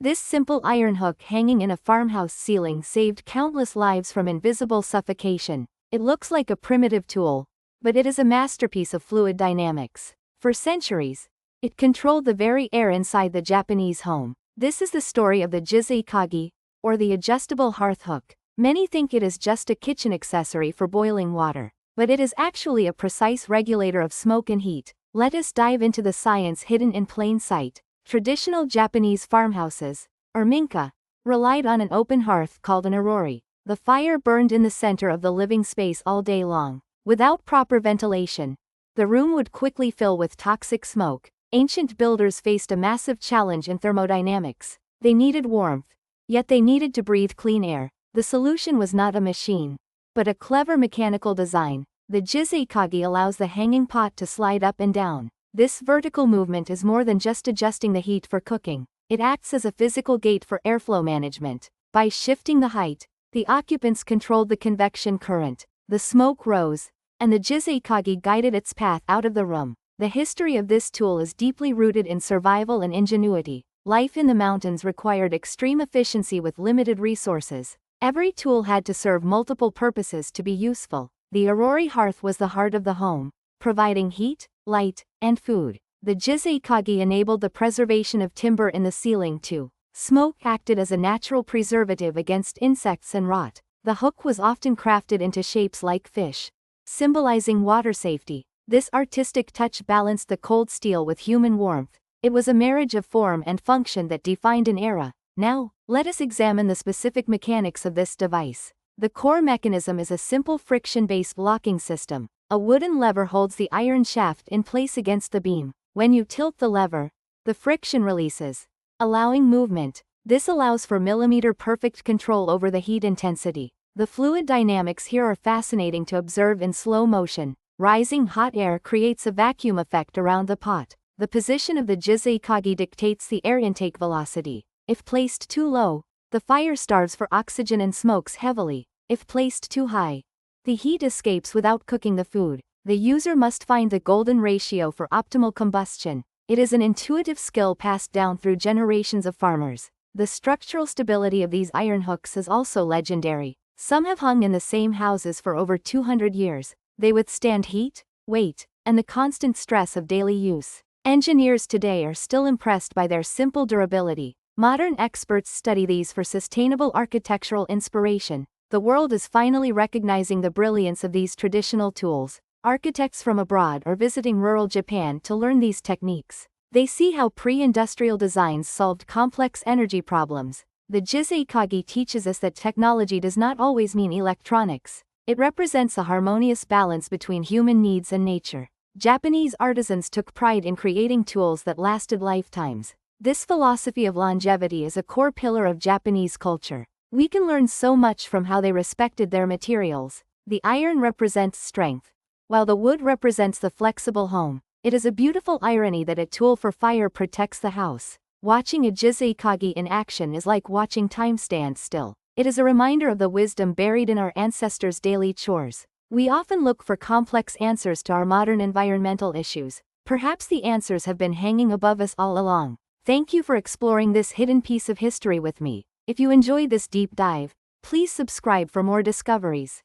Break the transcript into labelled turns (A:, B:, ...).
A: This simple iron hook hanging in a farmhouse ceiling saved countless lives from invisible suffocation. It looks like a primitive tool, but it is a masterpiece of fluid dynamics. For centuries, it controlled the very air inside the Japanese home. This is the story of the Jizuikage, or the adjustable hearth hook. Many think it is just a kitchen accessory for boiling water, but it is actually a precise regulator of smoke and heat. Let us dive into the science hidden in plain sight. Traditional Japanese farmhouses, or minka, relied on an open hearth called an arori. The fire burned in the center of the living space all day long. Without proper ventilation, the room would quickly fill with toxic smoke. Ancient builders faced a massive challenge in thermodynamics. They needed warmth, yet they needed to breathe clean air. The solution was not a machine, but a clever mechanical design. The Jizuikage allows the hanging pot to slide up and down. This vertical movement is more than just adjusting the heat for cooking. It acts as a physical gate for airflow management. By shifting the height, the occupants controlled the convection current. The smoke rose, and the Jizuikage guided its path out of the room. The history of this tool is deeply rooted in survival and ingenuity. Life in the mountains required extreme efficiency with limited resources. Every tool had to serve multiple purposes to be useful. The arori hearth was the heart of the home, providing heat, light, and food. The Jizuikage enabled the preservation of timber in the ceiling too. Smoke acted as a natural preservative against insects and rot. The hook was often crafted into shapes like fish, symbolizing water safety. This artistic touch balanced the cold steel with human warmth. It was a marriage of form and function that defined an era. Now, let us examine the specific mechanics of this device. The core mechanism is a simple friction-based locking system. A wooden lever holds the iron shaft in place against the beam. When you tilt the lever, the friction releases, allowing movement. This allows for millimeter-perfect control over the heat intensity. The fluid dynamics here are fascinating to observe in slow motion. Rising hot air creates a vacuum effect around the pot. The position of the Jizuikage dictates the air intake velocity. If placed too low, the fire starves for oxygen and smokes heavily. If placed too high, the heat escapes without cooking the food. The user must find the golden ratio for optimal combustion. It is an intuitive skill passed down through generations of farmers. The structural stability of these iron hooks is also legendary. Some have hung in the same houses for over 200 years. They withstand heat, weight, and the constant stress of daily use. Engineers today are still impressed by their simple durability. Modern experts study these for sustainable architectural inspiration. The world is finally recognizing the brilliance of these traditional tools. Architects from abroad are visiting rural Japan to learn these techniques. They see how pre-industrial designs solved complex energy problems. The Jizuikage teaches us that technology does not always mean electronics. It represents a harmonious balance between human needs and nature. Japanese artisans took pride in creating tools that lasted lifetimes. This philosophy of longevity is a core pillar of Japanese culture. We can learn so much from how they respected their materials. The iron represents strength, while the wood represents the flexible home. It is a beautiful irony that a tool for fire protects the house. Watching a Jizuikage in action is like watching time stand still. It is a reminder of the wisdom buried in our ancestors' daily chores. We often look for complex answers to our modern environmental issues. Perhaps the answers have been hanging above us all along. Thank you for exploring this hidden piece of history with me. If you enjoyed this deep dive, please subscribe for more discoveries.